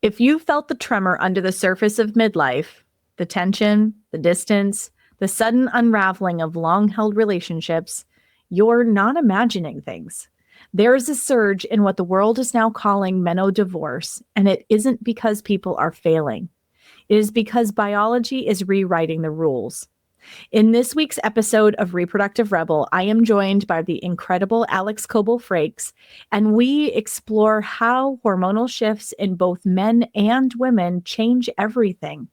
If you felt the tremor under the surface of midlife, the tension, the distance, the sudden unraveling of long-held relationships, you're not imagining things. There is a surge in what the world is now calling menodivorce, and it isn't because people are failing. It is because biology is rewriting the rules. In this week's episode of Reproductive Rebel, I am joined by the incredible Alyx Coble-Frakes, and we explore how hormonal shifts in both men and women change everything.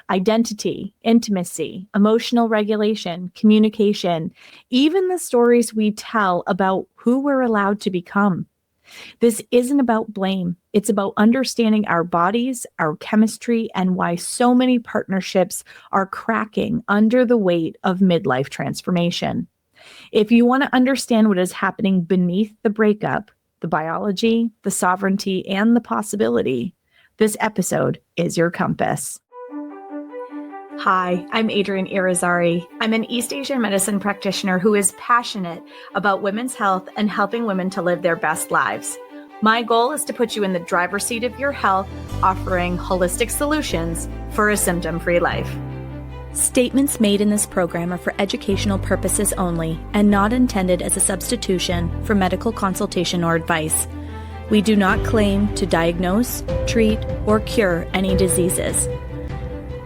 Identity, intimacy, emotional regulation, communication, even the stories we tell about who we're allowed to become. This isn't about blame. It's about understanding our bodies, our chemistry, and why so many partnerships are cracking under the weight of midlife transformation. If you want to understand what is happening beneath the breakup, the biology, the sovereignty, and the possibility, this episode is your compass. Hi, I'm Adrienne Irizarry. I'm an East Asian medicine practitioner who is passionate about women's health and helping women to live their best lives. My goal is to put you in the driver's seat of your health, offering holistic solutions for a symptom-free life. Statements made in this program are for educational purposes only and not intended as a substitution for medical consultation or advice. We do not claim to diagnose, treat, or cure any diseases.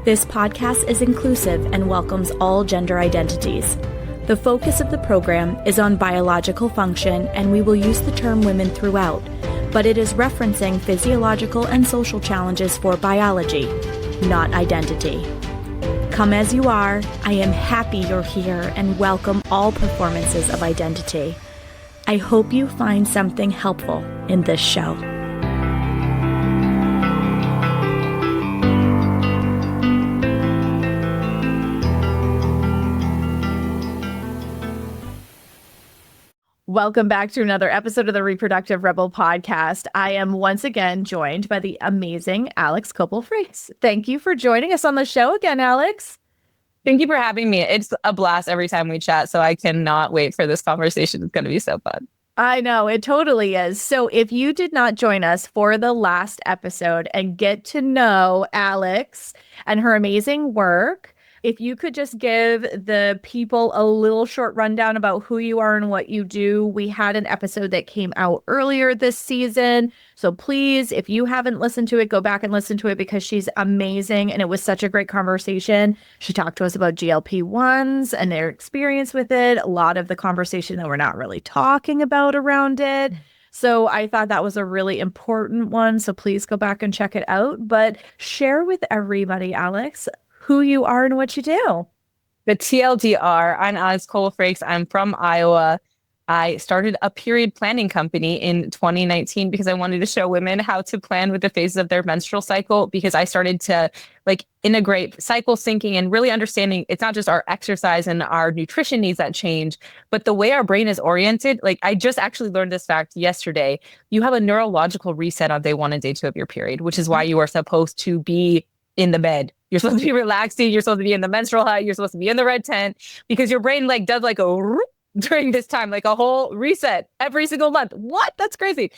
This podcast is inclusive and welcomes all gender identities. The focus of the program is on biological function, and we will use the term women throughout, but it is referencing physiological and social challenges for biology, not identity. Come as you are, I am happy you're here and welcome all performances of identity. I hope you find something helpful in this show. Welcome back to another episode of the Reproductive Rebel podcast. I am once again joined by the amazing Alyx Coble-Frakes. Thank you for joining us on the show again, Alyx. Thank you for having me. It's a blast every time we chat, so I cannot wait for this conversation. It's going to be so fun. I know, it totally is. So if you did not join us for the last episode and get to know Alyx and her amazing work, if you could just give the people a little short rundown about who you are and what you do. We had an episode that came out earlier this season. So please, if you haven't listened to it, go back and listen to it because she's amazing. And it was such a great conversation. She talked to us about GLP-1s and their experience with it. A lot of the conversation that we're not really talking about around it. So I thought that was a really important one. So please go back and check it out. But share with everybody, Alyx, who you are and what you do. The TLDR, I'm Alyx Coble-Frakes. I'm from Iowa. I started a period planning company in 2019 because I wanted to show women how to plan with the phases of their menstrual cycle, because I started to integrate cycle syncing and really understanding it's not just our exercise and our nutrition needs that change, but the way our brain is oriented. I just actually learned this fact yesterday. You have a neurological reset on day 1 and day 2 of your period, which is why you are supposed to be in the bed. You're supposed to be relaxing. You're supposed to be in the menstrual high. You're supposed to be in the red tent, because your brain does a during this time, a whole reset every single month. What? That's crazy.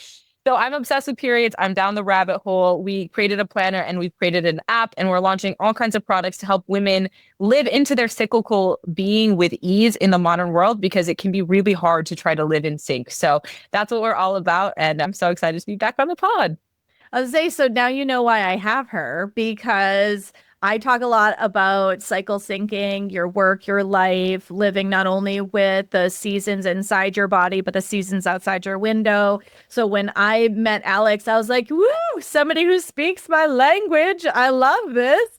So I'm obsessed with periods. I'm down the rabbit hole. We created a planner and we've created an app, and we're launching all kinds of products to help women live into their cyclical being with ease in the modern world, because it can be really hard to try to live in sync. So that's what we're all about. And I'm so excited to be back on the pod. I was saying, so now you know why I have her, because I talk a lot about cycle syncing, your work, your life, living not only with the seasons inside your body, but the seasons outside your window. So when I met Alyx, I was like, woo, somebody who speaks my language. I love this.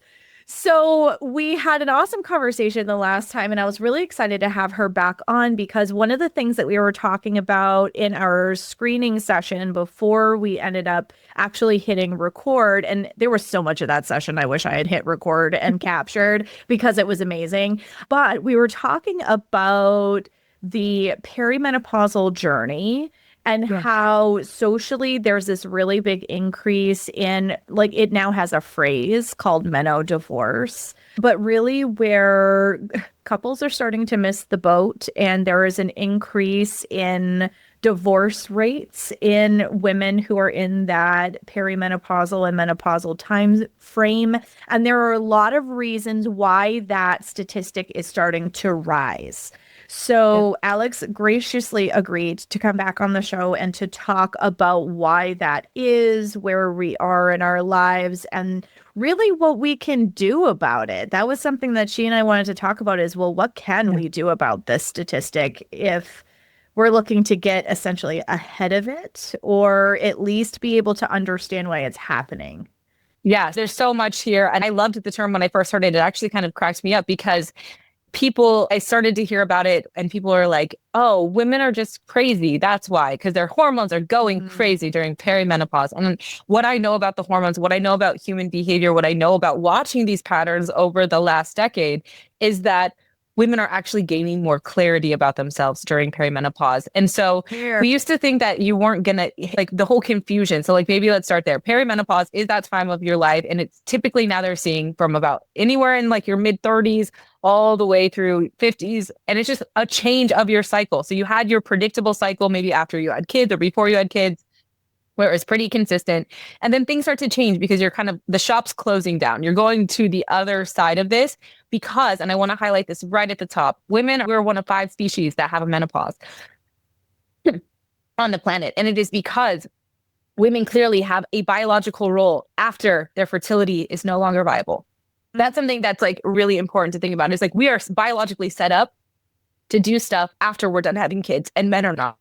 So we had an awesome conversation the last time, and I was really excited to have her back on, because one of the things that we were talking about in our screening session before we ended up actually hitting record, and there was so much of that session I wish I had hit record and captured because it was amazing, but we were talking about the perimenopausal journey and how socially there's this really big increase in, it now has a phrase called menodivorce, but really where couples are starting to miss the boat, and there is an increase in divorce rates in women who are in that perimenopausal and menopausal time frame. And there are a lot of reasons why that statistic is starting to rise. So Alyx graciously agreed to come back on the show and to talk about why that is, where we are in our lives, and really what we can do about it. That was something that she and I wanted to talk about is, well, what can we do about this statistic if we're looking to get essentially ahead of it or at least be able to understand why it's happening? Yeah, there's so much here. And I loved the term when I first heard it. It actually kind of cracked me up because I started to hear about it and people are like, oh, women are just crazy. That's why, because their hormones are going crazy during perimenopause. And what I know about the hormones, what I know about human behavior, what I know about watching these patterns over the last decade is that women are actually gaining more clarity about themselves during perimenopause. And so we used to think that you weren't going to like the whole confusion. So like maybe let's start there. Perimenopause is that time of your life. And it's typically now they're seeing from about anywhere in like your mid 30s all the way through 50s. And it's just a change of your cycle. So you had your predictable cycle maybe after you had kids or before you had kids, where it's pretty consistent. And then things start to change because you're kind of, the shop's closing down. You're going to the other side of this because, and I want to highlight this right at the top, women, we're one of 5 species that have a menopause on the planet. And it is because women clearly have a biological role after their fertility is no longer viable. That's something that's like really important to think about. It's like we are biologically set up to do stuff after we're done having kids and men are not.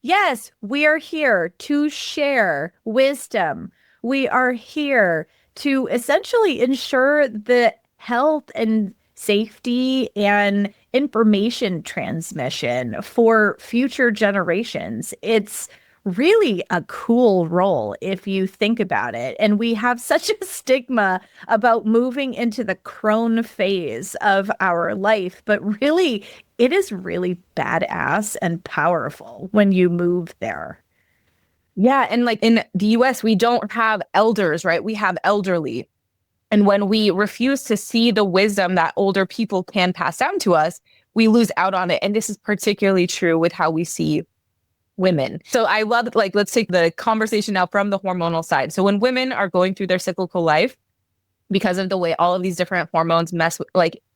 Yes, we are here to share wisdom. We are here to essentially ensure the health and safety and information transmission for future generations. It's really a cool role if you think about it. And we have such a stigma about moving into the crone phase of our life, but really, it is really badass and powerful when you move there. Yeah. And like in the US, we don't have elders, right? We have elderly. And when we refuse to see the wisdom that older people can pass down to us, we lose out on it. And this is particularly true with how we see women. So I love, like, let's take the conversation now from the hormonal side. So when women are going through their cyclical life, because of the way all of these different hormones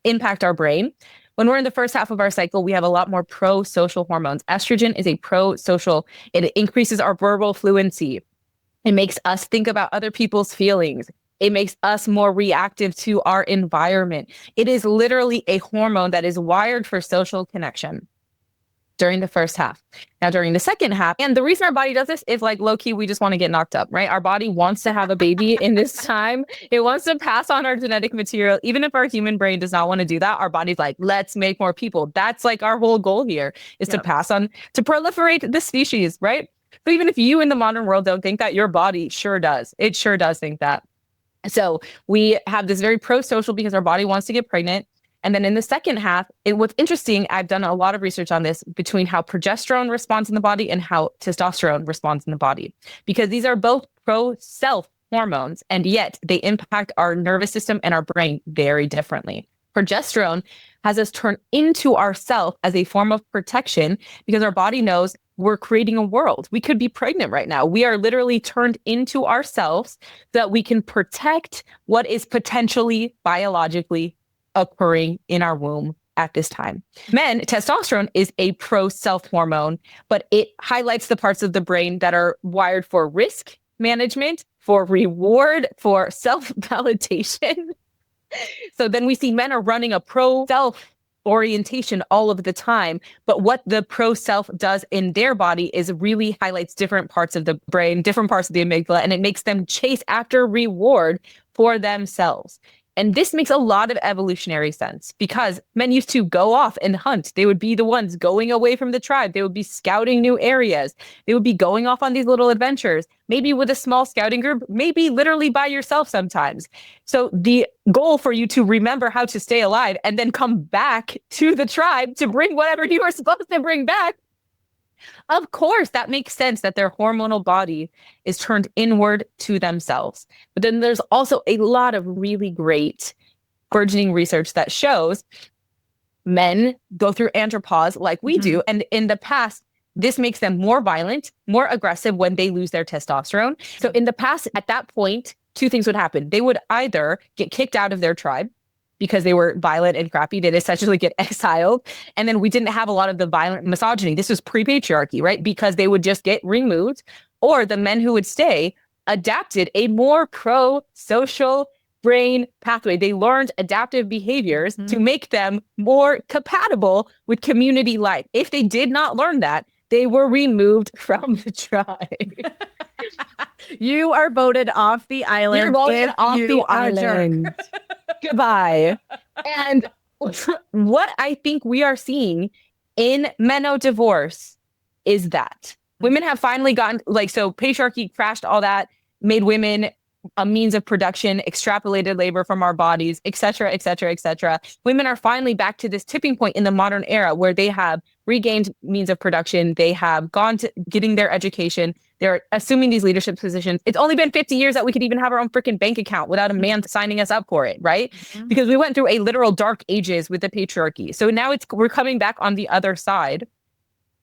impact our brain, when we're in the first half of our cycle, we have a lot more pro-social hormones. Estrogen is a pro-social. It increases our verbal fluency. It makes us think about other people's feelings. It makes us more reactive to our environment. It is literally a hormone that is wired for social connection during the first half. Now, during the second half, and the reason our body does this is like low-key, we just want to get knocked up, right? Our body wants to have a baby in this time. It wants to pass on our genetic material. Even if our human brain does not want to do that, our body's like, let's make more people. That's like our whole goal here is to pass on, to proliferate the species, right? But even if you in the modern world don't think that, your body sure does. It sure does think that. So we have this very pro-social because our body wants to get pregnant. And then in the second half, what's interesting, I've done a lot of research on this between how progesterone responds in the body and how testosterone responds in the body, because these are both pro-self hormones, and yet they impact our nervous system and our brain very differently. Progesterone has us turn into ourself as a form of protection because our body knows we're creating a world. We could be pregnant right now. We are literally turned into ourselves so that we can protect what is potentially biologically occurring in our womb at this time. Men, testosterone is a pro-self hormone, but it highlights the parts of the brain that are wired for risk management, for reward, for self-validation. So then we see men are running a pro-self orientation all of the time. But what the pro-self does in their body is really highlights different parts of the brain, different parts of the amygdala, and it makes them chase after reward for themselves. And this makes a lot of evolutionary sense because men used to go off and hunt. They would be the ones going away from the tribe. They would be scouting new areas. They would be going off on these little adventures, maybe with a small scouting group, maybe literally by yourself sometimes. So the goal for you to remember how to stay alive and then come back to the tribe to bring whatever you were supposed to bring back. Of course, that makes sense that their hormonal body is turned inward to themselves. But then there's also a lot of really great burgeoning research that shows men go through andropause like we do. And in the past, This makes them more violent, more aggressive when they lose their testosterone. So in the past, at that point, two things would happen. They would either get kicked out of their tribe because they were violent and crappy. They'd essentially get exiled. And then we didn't have a lot of the violent misogyny. This was pre-patriarchy, right? Because they would just get removed, or the men who would stay adapted a more pro-social brain pathway. They learned adaptive behaviors to make them more compatible with community life. If they did not learn that, they were removed from the tribe. You are voted off the island. You're voted off the island. Goodbye. And what I think we are seeing in Menodivorce is that women have finally gotten, so patriarchy crashed all that, made women a means of production, extrapolated labor from our bodies, et cetera, et cetera, et cetera. Women are finally back to this tipping point in the modern era where they have regained means of production. They have gone to getting their education. They're assuming these leadership positions. It's only been 50 years that we could even have our own freaking bank account without a man signing us up for it, right? Because we went through a literal dark ages with the patriarchy. So now we're coming back on the other side.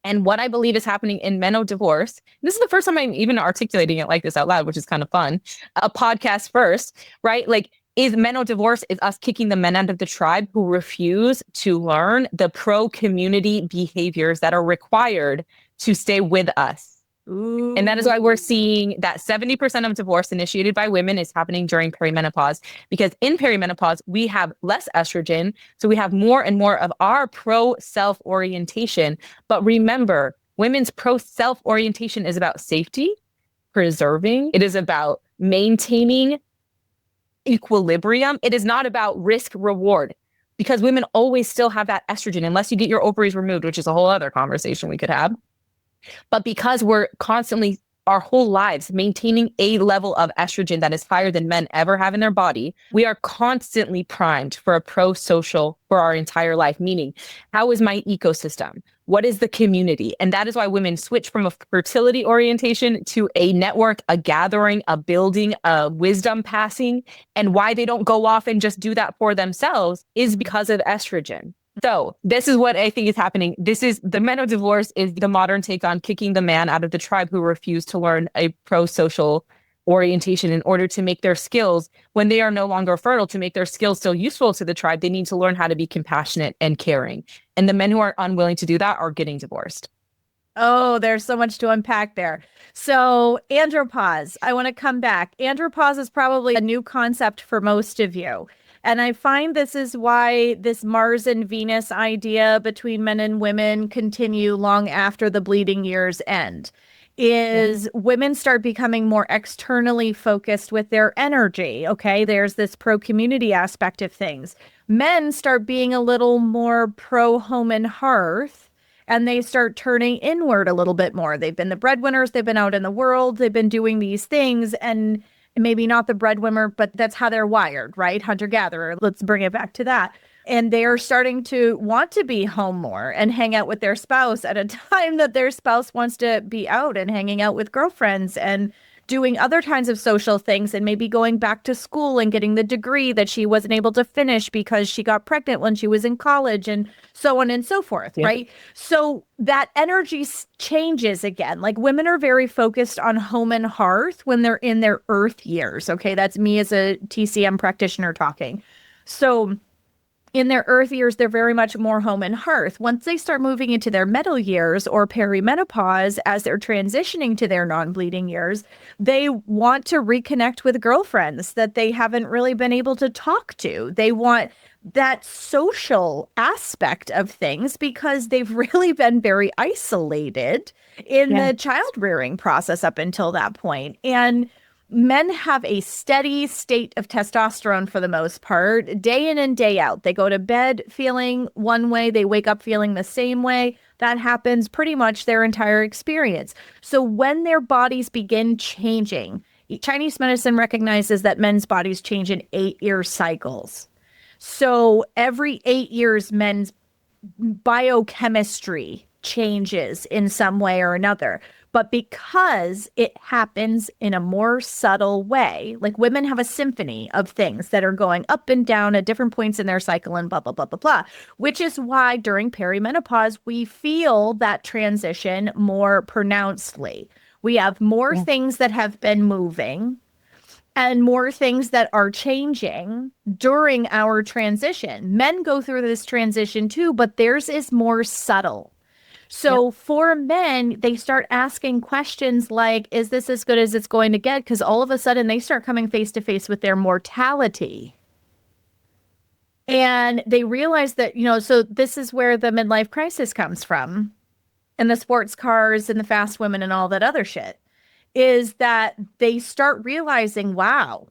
And what I believe is happening in Menodivorce, this is the first time I'm even articulating it like this out loud, which is kind of fun. A podcast first, right? Is Menodivorce is us kicking the men out of the tribe who refuse to learn the pro-community behaviors that are required to stay with us. Ooh. And that is why we're seeing that 70% of divorce initiated by women is happening during perimenopause, because in perimenopause, we have less estrogen. So we have more and more of our pro-self orientation. But remember, women's pro-self orientation is about safety, preserving. It is about maintaining equilibrium. It is not about risk reward, because women always still have that estrogen unless you get your ovaries removed, which is a whole other conversation we could have. But because we're constantly, our whole lives, maintaining a level of estrogen that is higher than men ever have in their body, we are constantly primed for a pro-social for our entire life. Meaning, how is my ecosystem? What is the community? And that is why women switch from a fertility orientation to a network, a gathering, a building, a wisdom passing. And why they don't go off and just do that for themselves is because of estrogen. So this is what I think is happening. This is the Menodivorce is the modern take on kicking the man out of the tribe who refused to learn a pro-social orientation in order to make their skills, when they are no longer fertile, to make their skills still useful to the tribe. They need to learn how to be compassionate and caring. And the men who are unwilling to do that are getting divorced. Oh, there's so much to unpack there. So andropause, I want to come back. Andropause is probably a new concept for most of you. And I find this is why this Mars and Venus idea between men and women continue long after the bleeding years end. Women start becoming more externally focused with their energy. Okay, there's this pro-community aspect of things. Men start being a little more pro-home and hearth, and they start turning inward a little bit more. They've been the breadwinners, they've been out in the world, they've been doing these things, and maybe not the breadwinner, but that's how they're wired, right? Hunter-gatherer. Let's bring it back to that. And they are starting to want to be home more and hang out with their spouse at a time that their spouse wants to be out and hanging out with girlfriends and doing other kinds of social things, and maybe going back to school and getting the degree that she wasn't able to finish because she got pregnant when she was in college, and so on and so forth, right? So that energy changes again. Like, women are very focused on home and hearth when they're in their earth years. Okay, that's me as a TCM practitioner talking. So in their earth years, they're very much more home and hearth. Once they start moving into their metal years or perimenopause, as they're transitioning to their non-bleeding years, they want to reconnect with girlfriends that they haven't really been able to talk to. They want that social aspect of things because they've really been very isolated in the child rearing process up until that point. And men have a steady state of testosterone for the most part, day in and day out. They go to bed feeling one way, they wake up feeling the same way. That happens pretty much their entire experience. So when their bodies begin changing, Chinese medicine recognizes that men's bodies change in 8-year cycles. So every 8 years, men's biochemistry changes in some way or another. But because it happens in a more subtle way, like women have a symphony of things that are going up and down at different points in their cycle and blah, blah, blah, blah, blah, which is why during perimenopause, we feel that transition more pronouncedly. We have more things that have been moving and more things that are changing during our transition. Men go through this transition too, but theirs is more subtle. So for men, they start asking questions like, is this as good as it's going to get? Because all of a sudden they start coming face to face with their mortality. And they realize that, so this is where the midlife crisis comes from, and the sports cars and the fast women and all that other shit, is that they start realizing, wow,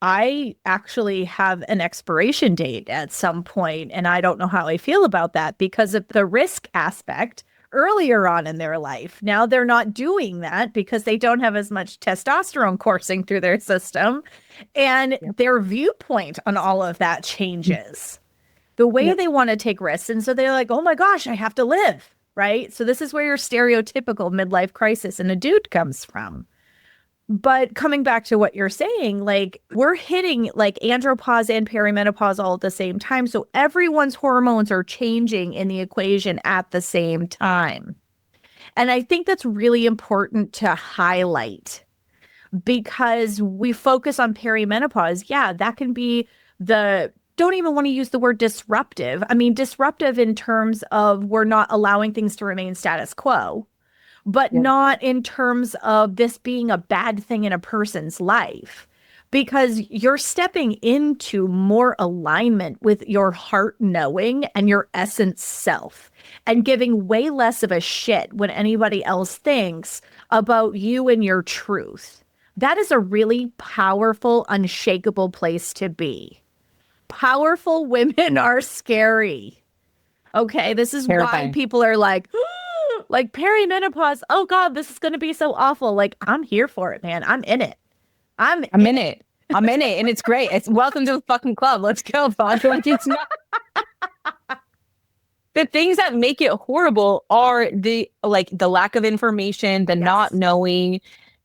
I actually have an expiration date at some point, and I don't know how I feel about that because of the risk aspect earlier on in their life. Now they're not doing that because they don't have as much testosterone coursing through their system, and their viewpoint on all of that changes. The way they want to take risks. And so they're like, oh my gosh, I have to live, right? So this is where your stereotypical midlife crisis in a dude comes from. But coming back to what you're saying, like we're hitting like andropause and perimenopause all at the same time. So everyone's hormones are changing in the equation at the same time. And I think that's really important to highlight because we focus on perimenopause. Yeah, that can be don't even want to use the word disruptive. I mean, disruptive in terms of we're not allowing things to remain status quo, but not in terms of this being a bad thing in a person's life, because you're stepping into more alignment with your heart knowing and your essence self and giving way less of a shit when anybody else thinks about you and your truth. That is a really powerful, unshakable place to be. Powerful women are scary. Okay, this is why people are like perimenopause. Oh God, this is going to be so awful. Like, I'm here for it, man. I'm in it. I'm in it. And it's great. It's welcome to the fucking club. Let's go, Bob. Like, it's not. The things that make it horrible are the lack of information, the not knowing.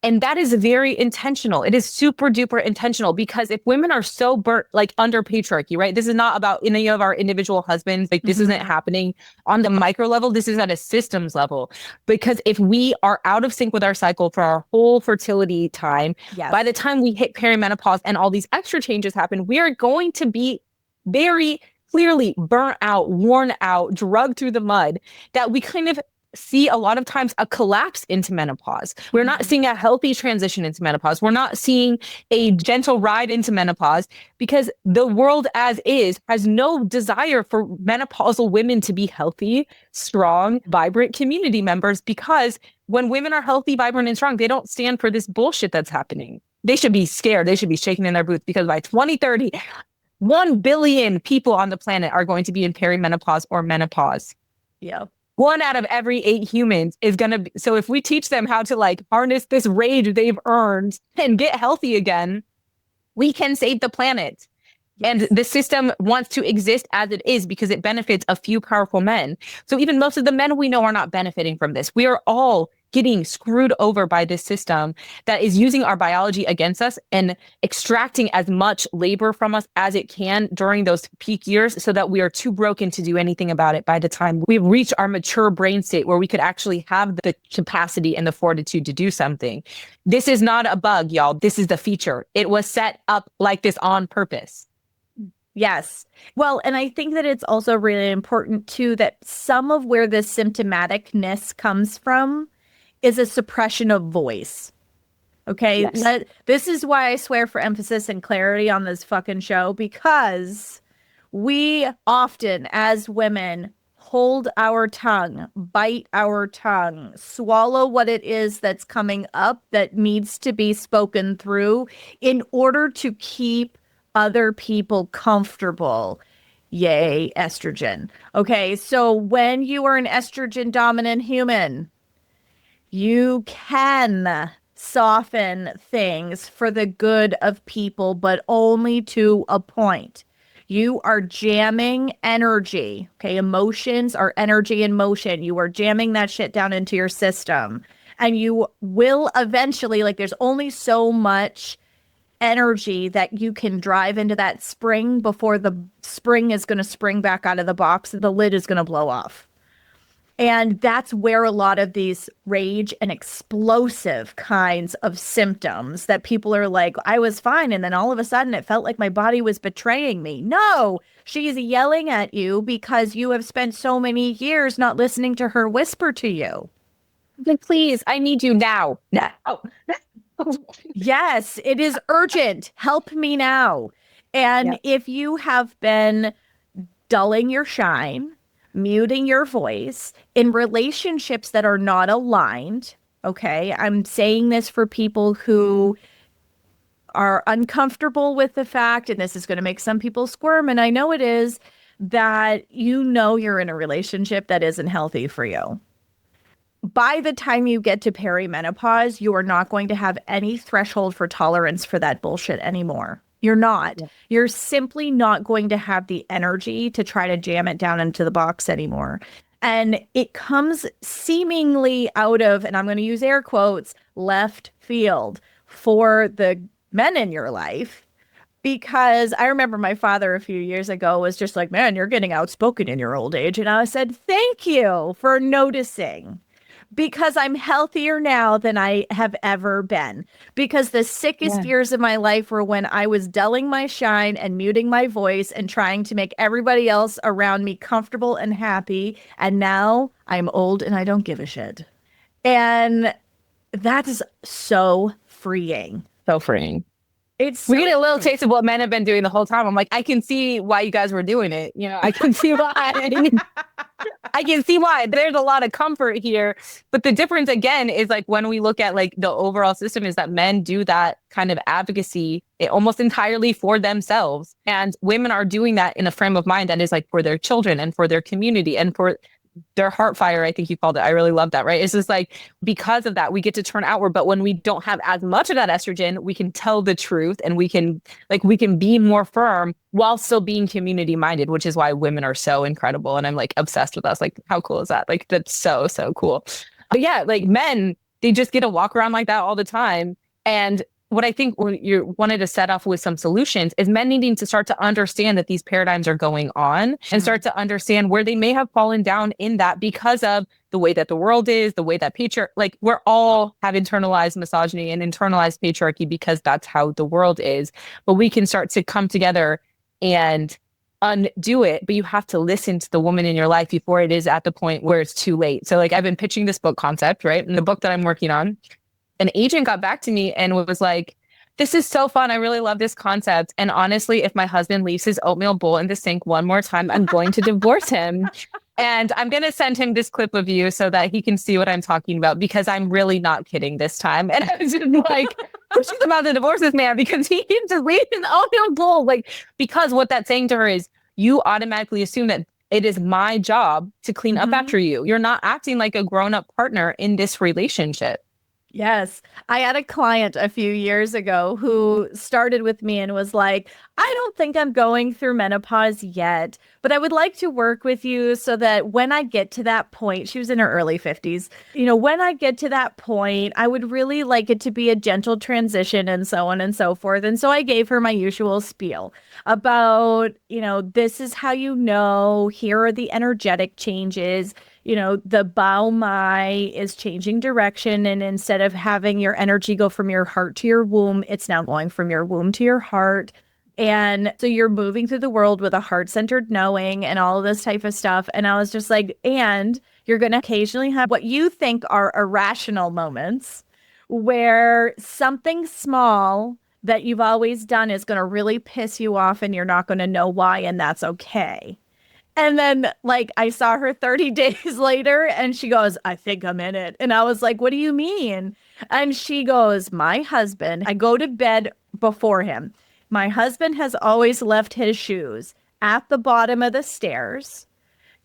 And that is very intentional. It is super duper intentional because if women are so burnt, like under patriarchy, right? This is not about any of our individual husbands. Like this isn't happening on the micro level. This is at a systems level. Because if we are out of sync with our cycle for our whole fertility time, by the time we hit perimenopause and all these extra changes happen, we are going to be very clearly burnt out, worn out, drugged through the mud, that we kind of see a lot of times a collapse into menopause. We're not seeing a healthy transition into menopause. We're not seeing a gentle ride into menopause because the world as is has no desire for menopausal women to be healthy, strong, vibrant community members, because when women are healthy, vibrant, and strong, they don't stand for this bullshit that's happening. They should be scared. They should be shaking in their boots because by 2030, 1 billion people on the planet are going to be in perimenopause or menopause. Yeah. 1 out of every 8 humans is going to be. So if we teach them how to harness this rage they've earned and get healthy again, we can save the planet. And the system wants to exist as it is because it benefits a few powerful men. So even most of the men we know are not benefiting from this. We are all getting screwed over by this system that is using our biology against us and extracting as much labor from us as it can during those peak years so that we are too broken to do anything about it by the time we've reached our mature brain state where we could actually have the capacity and the fortitude to do something. This is not a bug, y'all. This is the feature. It was set up like this on purpose. Yes. Well, and I think that it's also really important too that some of where this symptomaticness comes from is a suppression of voice. Okay. Yes. This is why I swear for emphasis and clarity on this fucking show, because we often, as women, hold our tongue, bite our tongue, swallow what it is that's coming up that needs to be spoken through in order to keep other people comfortable. Yay, estrogen. Okay. So when you are an estrogen dominant human, you can soften things for the good of people, but only to a point. You are jamming energy. Okay. Emotions are energy in motion. You are jamming that shit down into your system. And you will eventually, like, there's only so much energy that you can drive into that spring before the spring is going to spring back out of the box. The lid is going to blow off. And that's where a lot of these rage and explosive kinds of symptoms that people are like, I was fine. And then all of a sudden it felt like my body was betraying me. No, she's yelling at you because you have spent so many years not listening to her whisper to you. Like, please, I need you now. Now. Yes, it is urgent. Help me now. And if you have been dulling your shine, muting your voice in relationships that are not aligned, okay? I'm saying this for people who are uncomfortable with the fact, and this is going to make some people squirm, and I know it is, that you know you're in a relationship that isn't healthy for you. By the time you get to perimenopause, you are not going to have any threshold for tolerance for that bullshit anymore. You're not. Yeah. You're simply not going to have the energy to try to jam it down into the box anymore. And it comes seemingly out of, and I'm going to use air quotes, left field for the men in your life. Because I remember my father a few years ago was just like, man, you're getting outspoken in your old age. And I said, thank you for noticing. Because I'm healthier now than I have ever been. Because the sickest years of my life were when I was dulling my shine and muting my voice and trying to make everybody else around me comfortable and happy. And now I'm old and I don't give a shit. And that is so freeing. So freeing. We get a little taste of what men have been doing the whole time. I'm like, I can see why you guys were doing it. You know, I can see why. I can see why. There's a lot of comfort here. But the difference, again, is like when we look at like the overall system is that men do that kind of advocacy almost entirely for themselves. And women are doing that in a frame of mind that is like for their children and for their community and for their heart fire, I think you called it. I really love that, right? It's just like, because of that, we get to turn outward. But when we don't have as much of that estrogen, we can tell the truth and we can be more firm while still being community minded, which is why women are so incredible. And I'm like obsessed with us. Like, how cool is that? Like, that's so, so cool. But yeah, like men, they just get to walk around like that all the time. And what I think you wanted to set off with some solutions is men needing to start to understand that these paradigms are going on and start to understand where they may have fallen down in that because of the way that the world is, the way that like we're all have internalized misogyny and internalized patriarchy because that's how the world is. But we can start to come together and undo it, but you have to listen to the woman in your life before it is at the point where it's too late. So like I've been pitching this book concept, right? And the book that I'm working on, an agent got back to me and was like, this is so fun. I really love this concept. And honestly, if my husband leaves his oatmeal bowl in the sink one more time, I'm going to divorce him. And I'm going to send him this clip of you so that he can see what I'm talking about, because I'm really not kidding this time. And I was just like, she's about to divorce this man because he keeps just leaving the oatmeal bowl. Like, because what that's saying to her is you automatically assume that it is my job to clean up after you. You're not acting like a grown-up partner in this relationship. Yes. I had a client a few years ago who started with me and was like, I don't think I'm going through menopause yet, but I would like to work with you so that when I get to that point, she was in her early 50s, you know, when I get to that point, I would really like it to be a gentle transition and so on and so forth. And so I gave her my usual spiel about, you know, this is how you know, here are the energetic changes. You know, the Bao Mai is changing direction. And instead of having your energy go from your heart to your womb, it's now going from your womb to your heart. And so you're moving through the world with a heart-centered knowing and all of this type of stuff. And I was just like, and you're going to occasionally have what you think are irrational moments where something small that you've always done is going to really piss you off and you're not going to know why. And that's okay. And then, like, I saw her 30 days later and she goes, I think I'm in it. And I was like, what do you mean? And she goes, my husband, I go to bed before him. My husband has always left his shoes at the bottom of the stairs,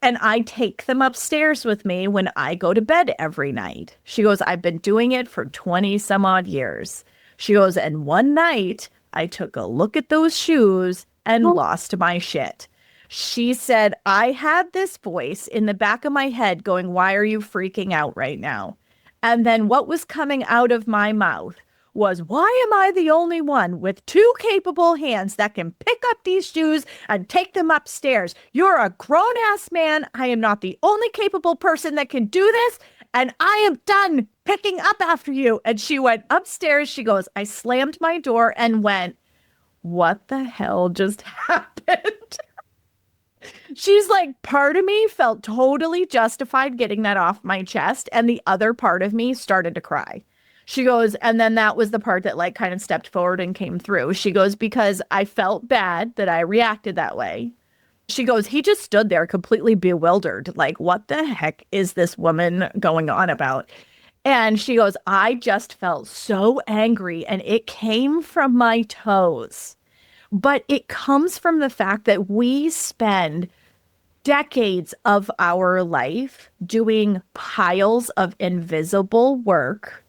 and I take them upstairs with me when I go to bed every night. She goes, I've been doing it for 20 some odd years. She goes, and one night I took a look at those shoes and lost my shit. She said, I had this voice in the back of my head going, why are you freaking out right now? And then what was coming out of my mouth was, why am I the only one with two capable hands that can pick up these shoes and take them upstairs? You're a grown ass man. I am not the only capable person that can do this. And I am done picking up after you. And she went upstairs. She goes, I slammed my door and went, what the hell just happened? She's like, part of me felt totally justified getting that off my chest. And the other part of me started to cry. She goes, and then that was the part that like kind of stepped forward and came through. She goes, because I felt bad that I reacted that way. She goes, he just stood there completely bewildered. Like, what the heck is this woman going on about? And she goes, I just felt so angry and it came from my toes. But it comes from the fact that we spend decades of our life doing piles of invisible work.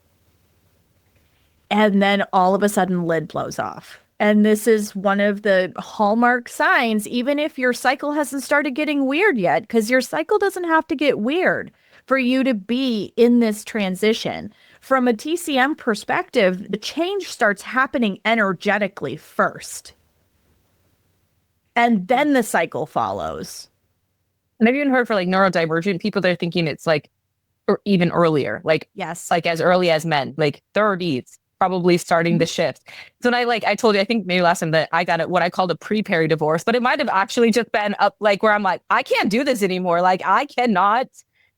And then all of a sudden, lid blows off. And this is one of the hallmark signs, even if your cycle hasn't started getting weird yet, because your cycle doesn't have to get weird for you to be in this transition. From a TCM perspective, the change starts happening energetically first. And then the cycle follows. And I've even heard for like neurodivergent people, they're thinking it's like, or even earlier, like, yes, like as early as men, like 30s. Probably starting the shift. So I told you, I think maybe last time that I got it, what I called a pre-peri divorce, but it might have actually just been up like where I'm like, I can't do this anymore. Like I cannot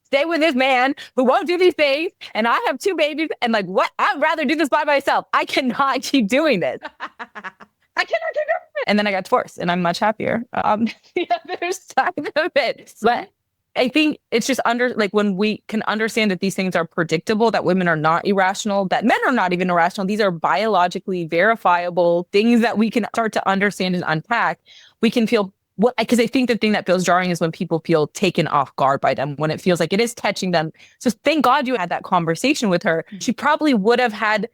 stay with this man who won't do these things. And I have two babies and like, what? I'd rather do this by myself. I cannot keep doing this. I cannot keep doing it. And then I got divorced and I'm much happier. The other side of it. But I think it's just when we can understand that these things are predictable, that women are not irrational, that men are not even irrational. These are biologically verifiable things that we can start to understand and unpack. We can feel because I think the thing that feels jarring is when people feel taken off guard by them, when it feels like it is touching them. So thank God you had that conversation with her. She probably would have had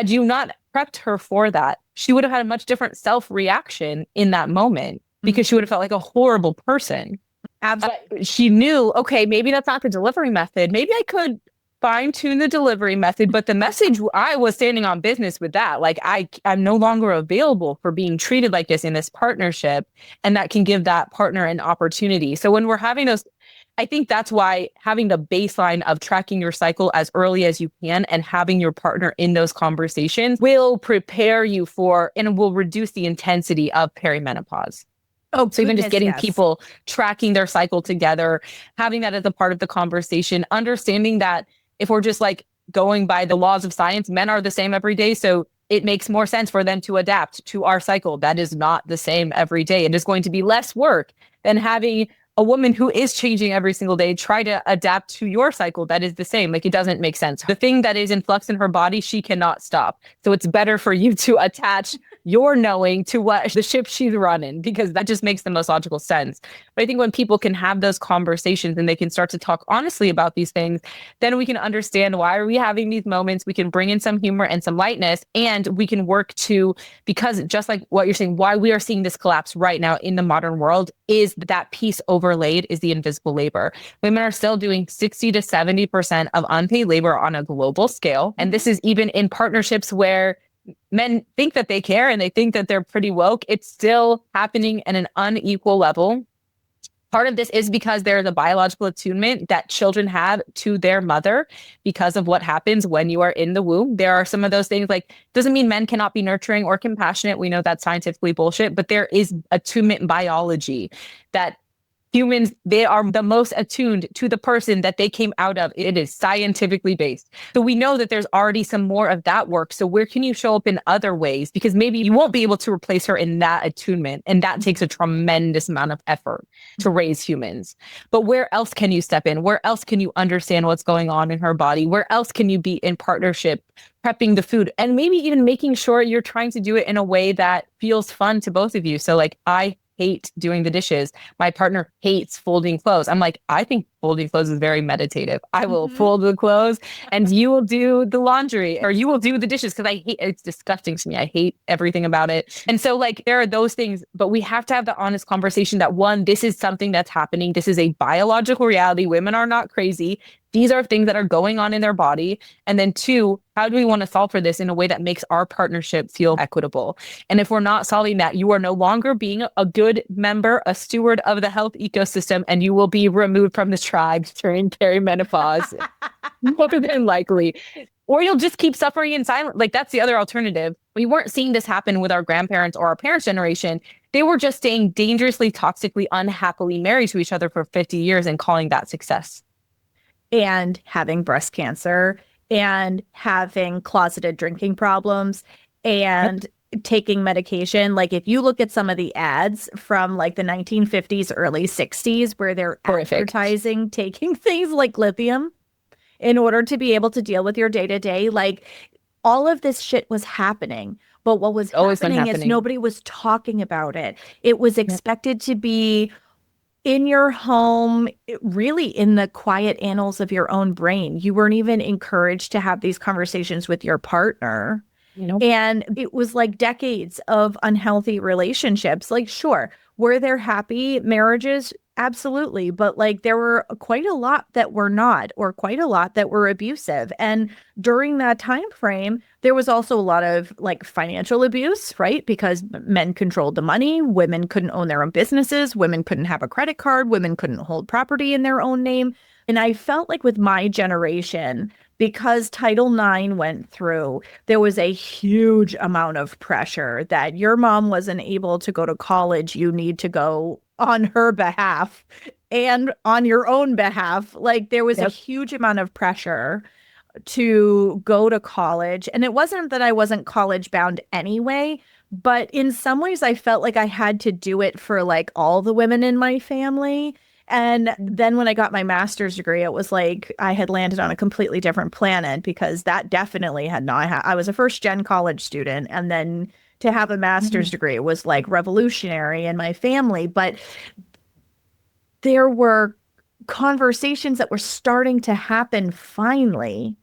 you not prepped her for that, she would have had a much different self-reaction in that moment because she would have felt like a horrible person. Absolutely. She knew, okay, maybe that's not the delivery method. Maybe I could fine tune the delivery method, but the message, I was standing on business with that. Like I'm no longer available for being treated like this in this partnership. And that can give that partner an opportunity. So when we're having those, I think that's why having the baseline of tracking your cycle as early as you can and having your partner in those conversations will prepare you for, and will reduce the intensity of perimenopause. Oh, so even just getting people tracking their cycle together, having that as a part of the conversation, understanding that if we're just like going by the laws of science, men are the same every day. So it makes more sense for them to adapt to our cycle. That is not the same every day. It is going to be less work than having a woman who is changing every single day try to adapt to your cycle that is the same. Like it doesn't make sense. The thing that is in flux in her body, she cannot stop. So it's better for you to attach your knowing to what the ship she's running, because that just makes the most logical sense. But I think when people can have those conversations and they can start to talk honestly about these things, then we can understand, why are we having these moments? We can bring in some humor and some lightness, and we can work to, because just like what you're saying, why we are seeing this collapse right now in the modern world is that piece overlaid is the invisible labor. Women are still doing 60 to 70% of unpaid labor on a global scale. And this is even in partnerships where men think that they care and they think that they're pretty woke. It's still happening at an unequal level. Part of this is because there is a biological attunement that children have to their mother because of what happens when you are in the womb. There are some of those things, like, doesn't mean men cannot be nurturing or compassionate. We know that's scientifically bullshit, but there is attunement biology that humans, they are the most attuned to the person that they came out of. It is scientifically based. So we know that there's already some more of that work. So where can you show up in other ways? Because maybe you won't be able to replace her in that attunement. And that takes a tremendous amount of effort to raise humans. But where else can you step in? Where else can you understand what's going on in her body? Where else can you be in partnership, prepping the food, and maybe even making sure you're trying to do it in a way that feels fun to both of you? So like, I hate doing the dishes. My partner hates folding clothes. I'm like, I think folding clothes is very meditative. I will Mhm. fold the clothes and you will do the laundry or you will do the dishes because I hate it's disgusting to me. I hate everything about it. And so like there are those things, but we have to have the honest conversation that one, this is something that's happening. This is a biological reality. Women are not crazy. These are things that are going on in their body. And then two, how do we want to solve for this in a way that makes our partnership feel equitable? And if we're not solving that, you are no longer being a good member, a steward of the health ecosystem, and you will be removed from the tribe during perimenopause, more than likely. Or you'll just keep suffering in silence. Like that's the other alternative. We weren't seeing this happen with our grandparents or our parents' generation. They were just staying dangerously, toxically, unhappily married to each other for 50 years and calling that success. And having breast cancer and having closeted drinking problems and taking medication. Like if you look at some of the ads from like the 1950s, early 60s, where they're Horrific. advertising taking things like lithium in order to be able to deal with your day to day, like all of this shit was happening. But what was Always been happening is happening. nobody was talking about it. It was expected to be in your home, really in the quiet annals of your own brain. You weren't even encouraged to have these conversations with your partner. Nope. And it was like decades of unhealthy relationships. Like, sure, were there happy marriages? Absolutely. But like there were quite a lot that were not, or quite a lot that were abusive. And during that time frame, there was also a lot of like financial abuse, right? Because men controlled the money, women couldn't own their own businesses, women couldn't have a credit card, women couldn't hold property in their own name. And I felt like with my generation, because Title IX went through, there was a huge amount of pressure that your mom wasn't able to go to college. You need to go on her behalf and on your own behalf. Like there was a huge amount of pressure to go to college. And it wasn't that I wasn't college bound anyway, but in some ways I felt like I had to do it for like all the women in my family. And then when I got my master's degree, it was like I had landed on a completely different planet because that definitely had not. I was a first gen college student, and then to have a master's degree was like revolutionary in my family. But there were conversations that were starting to happen finally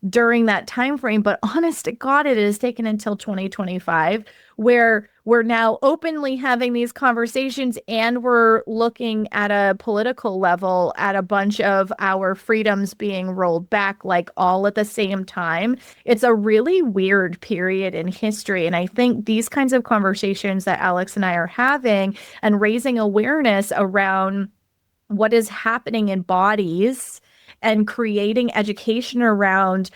during that time frame. But honest to God, it has taken until 2025 where we're now openly having these conversations and we're looking at a political level at a bunch of our freedoms being rolled back like all at the same time. It's a really weird period in history. And I think these kinds of conversations that Alyx and I are having and raising awareness around what is happening in bodies and creating education around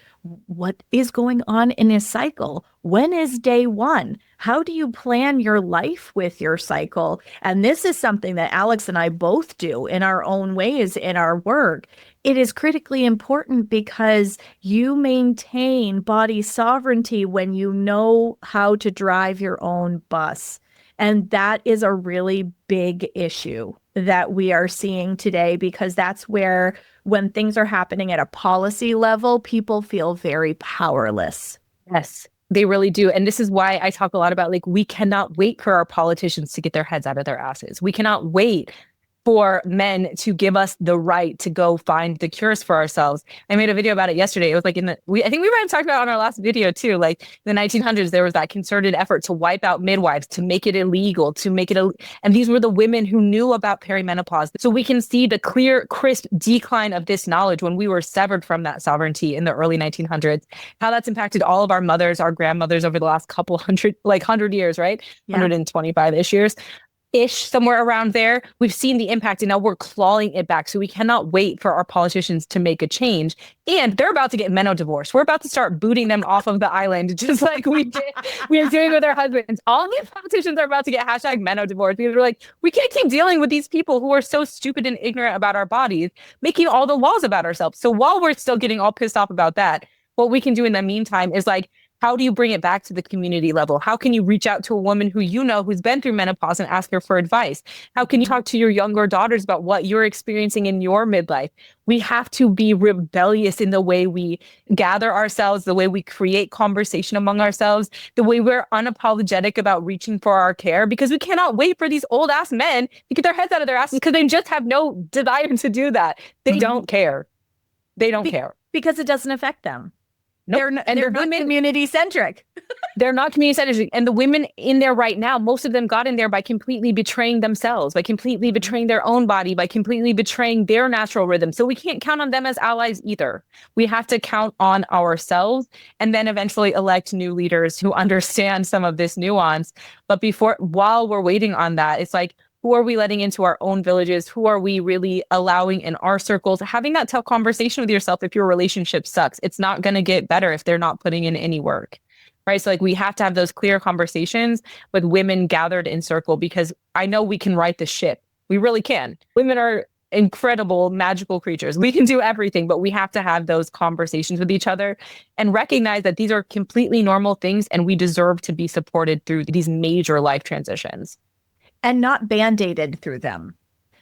what is going on in a cycle. When is day one? How do you plan your life with your cycle? And this is something that Alyx and I both do in our own ways in our work. It is critically important because you maintain body sovereignty when you know how to drive your own bus. And that is a really big issue that we are seeing today, because that's where, when things are happening at a policy level, people feel very powerless. Yes, they really do. And this is why I talk a lot about, like, we cannot wait for our politicians to get their heads out of their asses. We cannot wait for men to give us the right to go find the cures for ourselves. I made a video about it yesterday. It was like I think we might have talked about it on our last video too. Like the 1900s, there was that concerted effort to wipe out midwives, to make it illegal, and these were the women who knew about perimenopause. So we can see the clear, crisp decline of this knowledge when we were severed from that sovereignty in the early 1900s, how that's impacted all of our mothers, our grandmothers over the last couple hundred years, right? Yeah. 125-ish years. Somewhere around there, we've seen the impact and now we're clawing it back. So we cannot wait for our politicians to make a change. And they're about to get Menodivorce. We're about to start booting them off of the island, just like we are doing with our husbands. All these politicians are about to get #Menodivorce because we're like, we can't keep dealing with these people who are so stupid and ignorant about our bodies, making all the laws about ourselves. So while we're still getting all pissed off about that, what we can do in the meantime is like How do you bring it back to the community level? How can you reach out to a woman who you know who's been through menopause and ask her for advice? How can you talk to your younger daughters about what you're experiencing in your midlife? We have to be rebellious in the way we gather ourselves, the way we create conversation among ourselves, the way we're unapologetic about reaching for our care, because we cannot wait for these old ass men to get their heads out of their asses because they just have no desire to do that. They don't care. They don't care. Because it doesn't affect them. Nope. They're not community centric. They're not community centric. And the women in there right now, most of them got in there by completely betraying themselves, by completely betraying their own body, by completely betraying their natural rhythm. So we can't count on them as allies either. We have to count on ourselves and then eventually elect new leaders who understand some of this nuance. But while we're waiting on that, it's like, who are we letting into our own villages? Who are we really allowing in our circles? Having that tough conversation with yourself if your relationship sucks. It's not going to get better if they're not putting in any work, right? So like we have to have those clear conversations with women gathered in circle, because I know we can right the ship. We really can. Women are incredible, magical creatures. We can do everything, but we have to have those conversations with each other and recognize that these are completely normal things and we deserve to be supported through these major life transitions. And not band-aided through them.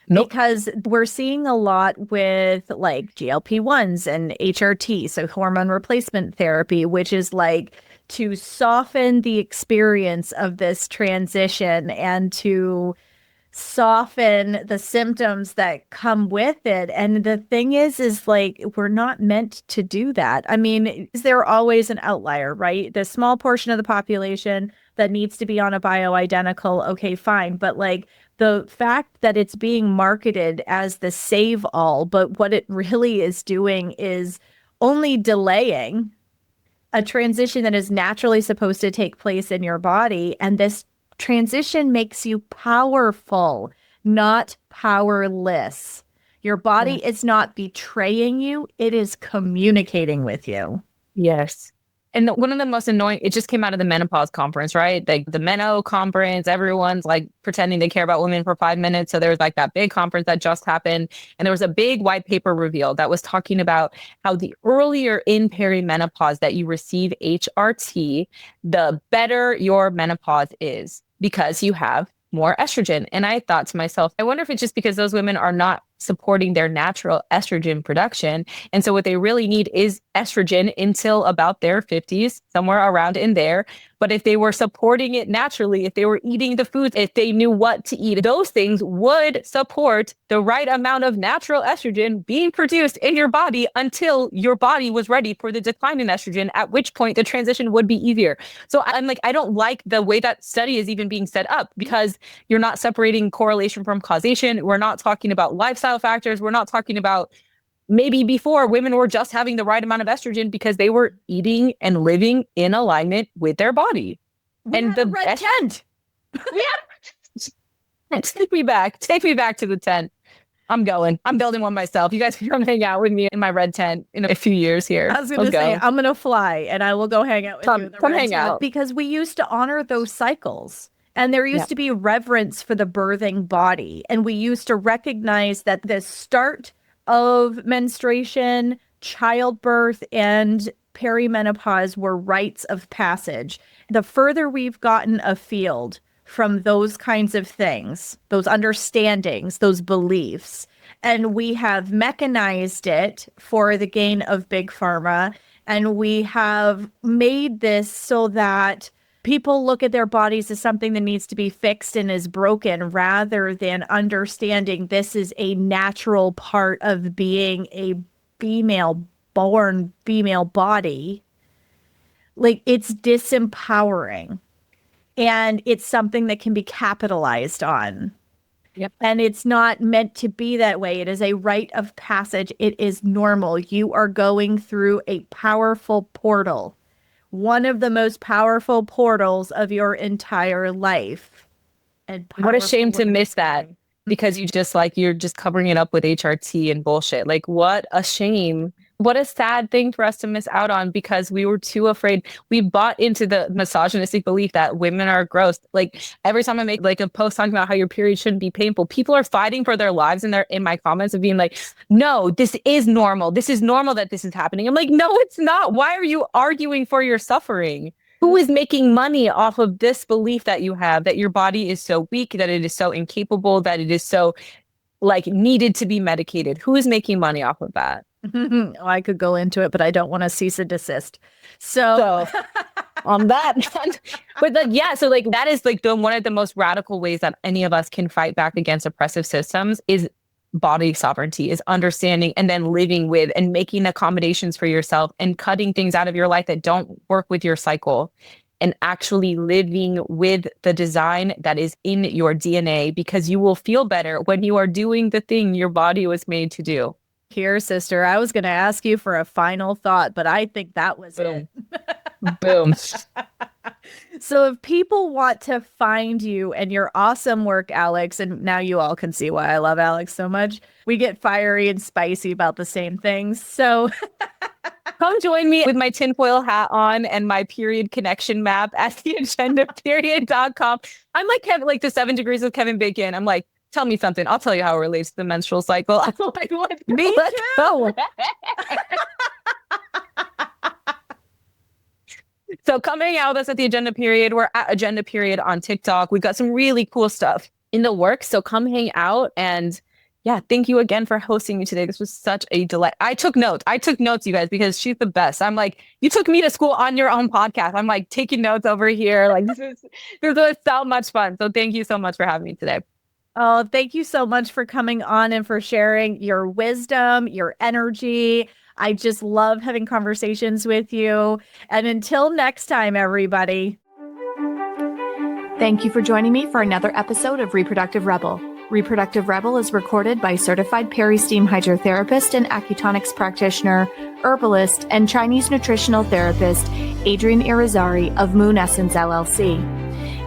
Nope. Because we're seeing a lot with like GLP-1s and HRT, so hormone replacement therapy, which is like to soften the experience of this transition and to soften the symptoms that come with it. And the thing is like, we're not meant to do that. I mean, is there always an outlier, right? The small portion of the population that needs to be on a bioidentical, okay, fine. But like the fact that it's being marketed as the save all, but what it really is doing is only delaying a transition that is naturally supposed to take place in your body. And this transition makes you powerful, not powerless. Your body is not betraying you. It is communicating with you. Yes. And one of the most annoying, it just came out of the menopause conference, right? Like the Meno conference, everyone's like pretending they care about women for 5 minutes. So there was like that big conference that just happened. And there was a big white paper reveal that was talking about how the earlier in perimenopause that you receive HRT, the better your menopause is because you have more estrogen. And I thought to myself, I wonder if it's just because those women are not supporting their natural estrogen production. And so what they really need is estrogen until about their 50s, somewhere around in there. But if they were supporting it naturally, if they were eating the foods, if they knew what to eat, those things would support the right amount of natural estrogen being produced in your body until your body was ready for the decline in estrogen, at which point the transition would be easier. So I'm like, I don't like the way that study is even being set up, because you're not separating correlation from causation. We're not talking about lifestyle factors. We're not talking about maybe before women were just having the right amount of estrogen because they were eating and living in alignment with their body. And the red tent. Take me back to the tent. I'm building one myself. You guys can come hang out with me in my red tent in a few years here. I was going to say, I'm going to fly and I will go hang out with you in the come red hang tent, out. because we used to honor those cycles. And there used to be reverence for the birthing body. And we used to recognize that the start of menstruation, childbirth, and perimenopause were rites of passage. The further we've gotten afield from those kinds of things, those understandings, those beliefs, and we have mechanized it for the gain of big pharma, and we have made this so that people look at their bodies as something that needs to be fixed and is broken, rather than understanding this is a natural part of being a born female body. Like, it's disempowering, and it's something that can be capitalized on. Yep. And it's not meant to be that way. It is a rite of passage. It is normal. You are going through a powerful portal. One of the most powerful portals of your entire life. And what a shame to miss that, because you're just covering it up with HRT and bullshit. Like, what a shame what a sad thing for us to miss out on because we were too afraid. We bought into the misogynistic belief that women are gross. Like every time I make like a post talking about how your period shouldn't be painful, people are fighting for their lives in my comments of being like, no, this is normal. This is normal that this is happening. I'm like, no, it's not. Why are you arguing for your suffering? Who is making money off of this belief that you have, that your body is so weak, that it is so incapable, that it is so like needed to be medicated? Who is making money off of that? I could go into it, but I don't want to cease and desist. So on that, but so like that is like one of the most radical ways that any of us can fight back against oppressive systems is body sovereignty, is understanding and then living with and making accommodations for yourself and cutting things out of your life that don't work with your cycle and actually living with the design that is in your DNA, because you will feel better when you are doing the thing your body was made to do. Here, sister, I was going to ask you for a final thought, but I think that was Boom. Boom. So if people want to find you and your awesome work, Alyx, and now you all can see why I love Alyx so much. We get fiery and spicy about the same things. So come join me with my tinfoil hat on and my period connection map at theagendaperiod.com. I'm like the 7 degrees of Kevin Bacon. I'm like, tell me something. I'll tell you how it relates to the menstrual cycle. I'm like, what? Me too. So come hang out with us at the Agenda Period. We're at Agenda Period on TikTok. We've got some really cool stuff in the works. So come hang out. And yeah, thank you again for hosting me today. This was such a delight. I took notes, you guys, because she's the best. I'm like, you took me to school on your own podcast. I'm like taking notes over here. Like this was so much fun. So thank you so much for having me today. Oh, thank you so much for coming on and for sharing your wisdom, your energy. I just love having conversations with you. And until next time, everybody. Thank you for joining me for another episode of Reproductive Rebel. Reproductive Rebel is recorded by certified peri-steam hydrotherapist and acutonics practitioner, herbalist, and Chinese nutritional therapist, Adrienne Irizarry of Moon Essence LLC.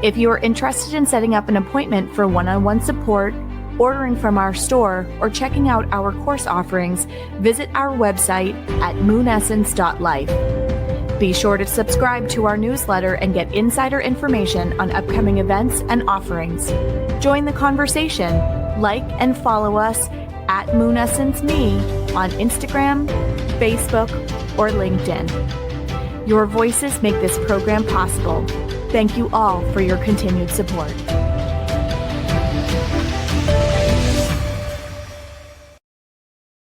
If you are interested in setting up an appointment for one-on-one support, ordering from our store, or checking out our course offerings, visit our website at moonessence.life. Be sure to subscribe to our newsletter and get insider information on upcoming events and offerings. Join the conversation. Like and follow us at MoonEssenceMe on Instagram, Facebook, or LinkedIn. Your voices make this program possible. Thank you all for your continued support.